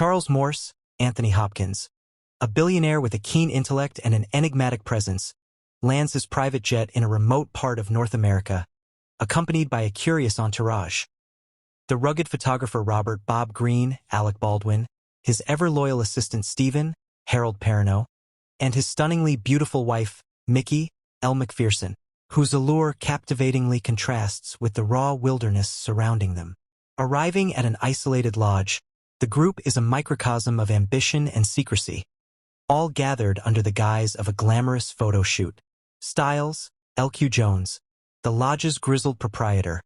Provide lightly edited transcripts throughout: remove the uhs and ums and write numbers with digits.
Charles Morse, Anthony Hopkins, a billionaire with a keen intellect and an enigmatic presence, lands his private jet in a remote part of North America, accompanied by a curious entourage. The rugged photographer Robert Bob Greene, Alec Baldwin, his ever-loyal assistant Stephen, Harold Perrineau, and his stunningly beautiful wife, Mickey, Elle Macpherson, whose allure captivatingly contrasts with the raw wilderness surrounding them. Arriving at an isolated lodge, the group is a microcosm of ambition and secrecy, all gathered under the guise of a glamorous photo shoot. Styles, L.Q. Jones, the lodge's grizzled proprietor,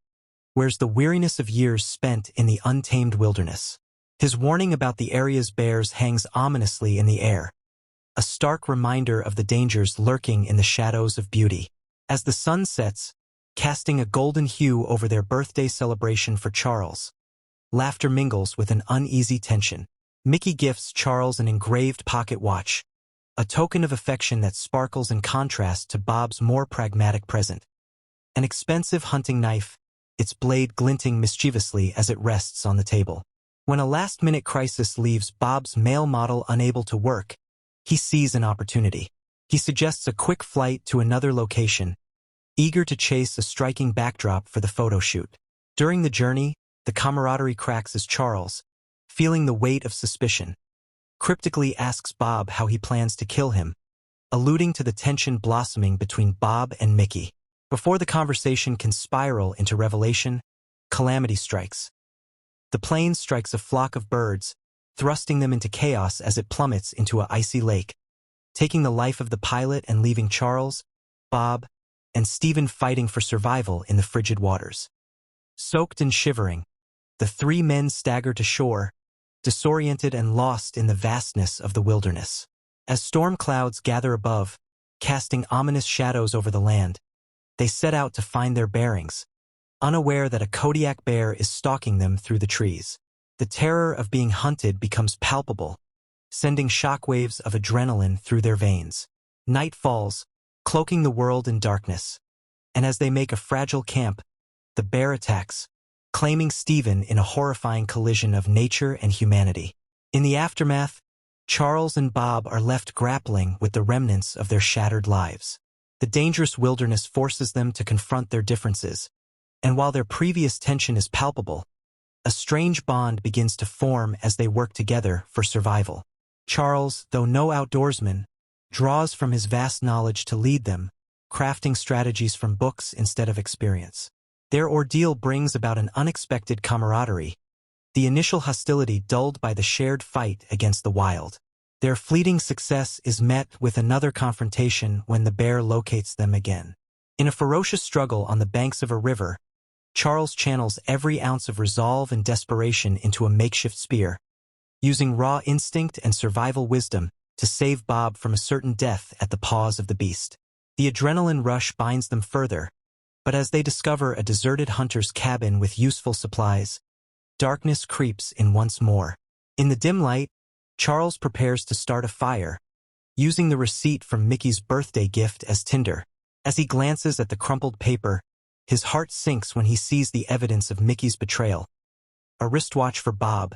wears the weariness of years spent in the untamed wilderness. His warning about the area's bears hangs ominously in the air, a stark reminder of the dangers lurking in the shadows of beauty. As the sun sets, casting a golden hue over their birthday celebration for Charles, laughter mingles with an uneasy tension. Mickey gifts Charles an engraved pocket watch, a token of affection that sparkles in contrast to Bob's more pragmatic present. An expensive hunting knife, its blade glinting mischievously as it rests on the table. When a last-minute crisis leaves Bob's male model unable to work, he sees an opportunity. He suggests a quick flight to another location, eager to chase a striking backdrop for the photo shoot. During the journey, the camaraderie cracks as Charles, feeling the weight of suspicion, cryptically asks Bob how he plans to kill him, alluding to the tension blossoming between Bob and Mickey. Before the conversation can spiral into revelation, calamity strikes. The plane strikes a flock of birds, thrusting them into chaos as it plummets into an icy lake, taking the life of the pilot and leaving Charles, Bob, and Stephen fighting for survival in the frigid waters. Soaked and shivering, the three men stagger to shore, disoriented and lost in the vastness of the wilderness. As storm clouds gather above, casting ominous shadows over the land, they set out to find their bearings, unaware that a Kodiak bear is stalking them through the trees. The terror of being hunted becomes palpable, sending shockwaves of adrenaline through their veins. Night falls, cloaking the world in darkness, and as they make a fragile camp, the bear attacks, claiming Stephen in a horrifying collision of nature and humanity. In the aftermath, Charles and Bob are left grappling with the remnants of their shattered lives. The dangerous wilderness forces them to confront their differences, and while their previous tension is palpable, a strange bond begins to form as they work together for survival. Charles, though no outdoorsman, draws from his vast knowledge to lead them, crafting strategies from books instead of experience. Their ordeal brings about an unexpected camaraderie, the initial hostility dulled by the shared fight against the wild. Their fleeting success is met with another confrontation when the bear locates them again. In a ferocious struggle on the banks of a river, Charles channels every ounce of resolve and desperation into a makeshift spear, using raw instinct and survival wisdom to save Bob from a certain death at the paws of the beast. The adrenaline rush binds them further, but as they discover a deserted hunter's cabin with useful supplies, darkness creeps in once more. In the dim light, Charles prepares to start a fire, using the receipt from Mickey's birthday gift as tinder. As he glances at the crumpled paper, his heart sinks when he sees the evidence of Mickey's betrayal, a wristwatch for Bob,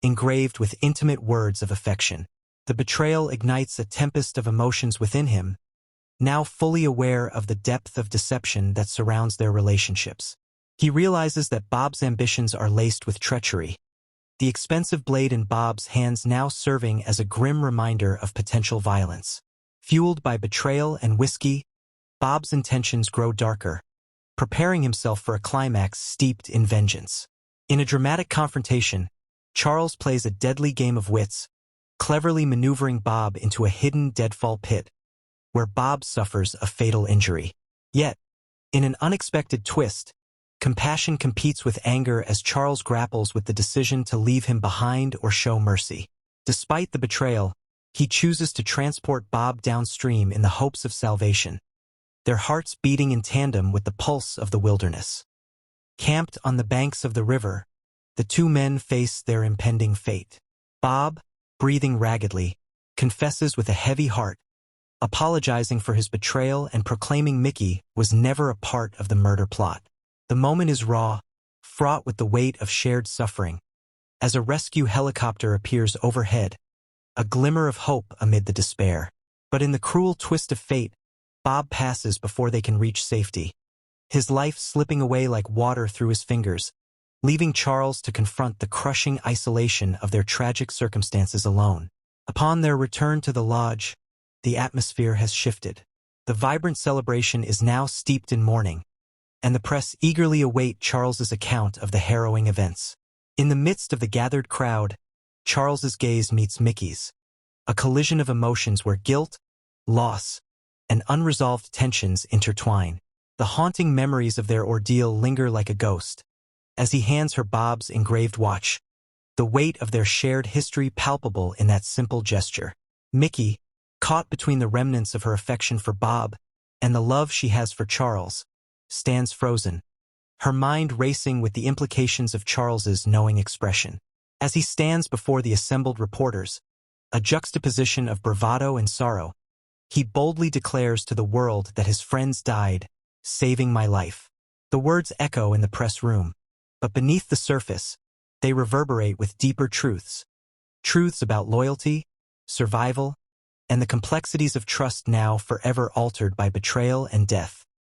engraved with intimate words of affection. The betrayal ignites a tempest of emotions within him, now fully aware of the depth of deception that surrounds their relationships. He realizes that Bob's ambitions are laced with treachery, the expensive blade in Bob's hands now serving as a grim reminder of potential violence. Fueled by betrayal and whiskey, Bob's intentions grow darker, preparing himself for a climax steeped in vengeance. In a dramatic confrontation, Charles plays a deadly game of wits, cleverly maneuvering Bob into a hidden deadfall pit, where Bob suffers a fatal injury. Yet, in an unexpected twist, compassion competes with anger as Charles grapples with the decision to leave him behind or show mercy. Despite the betrayal, he chooses to transport Bob downstream in the hopes of salvation, their hearts beating in tandem with the pulse of the wilderness. Camped on the banks of the river, the two men face their impending fate. Bob, breathing raggedly, confesses with a heavy heart, apologizing for his betrayal and proclaiming Mickey was never a part of the murder plot. The moment is raw, fraught with the weight of shared suffering, as a rescue helicopter appears overhead, a glimmer of hope amid the despair. But in the cruel twist of fate, Bob passes before they can reach safety, his life slipping away like water through his fingers, leaving Charles to confront the crushing isolation of their tragic circumstances alone. Upon their return to the lodge, the atmosphere has shifted. The vibrant celebration is now steeped in mourning, and the press eagerly await Charles's account of the harrowing events. In the midst of the gathered crowd, Charles's gaze meets Mickey's, a collision of emotions where guilt, loss, and unresolved tensions intertwine. The haunting memories of their ordeal linger like a ghost. As he hands her Bob's engraved watch, the weight of their shared history palpable in that simple gesture. Mickey, caught between the remnants of her affection for Bob and the love she has for Charles, stands frozen, her mind racing with the implications of Charles's knowing expression. As he stands before the assembled reporters, a juxtaposition of bravado and sorrow, he boldly declares to the world that his friends died, saving my life. The words echo in the press room, but beneath the surface, they reverberate with deeper truths. Truths about loyalty, survival, and the complexities of trust now forever altered by betrayal and death.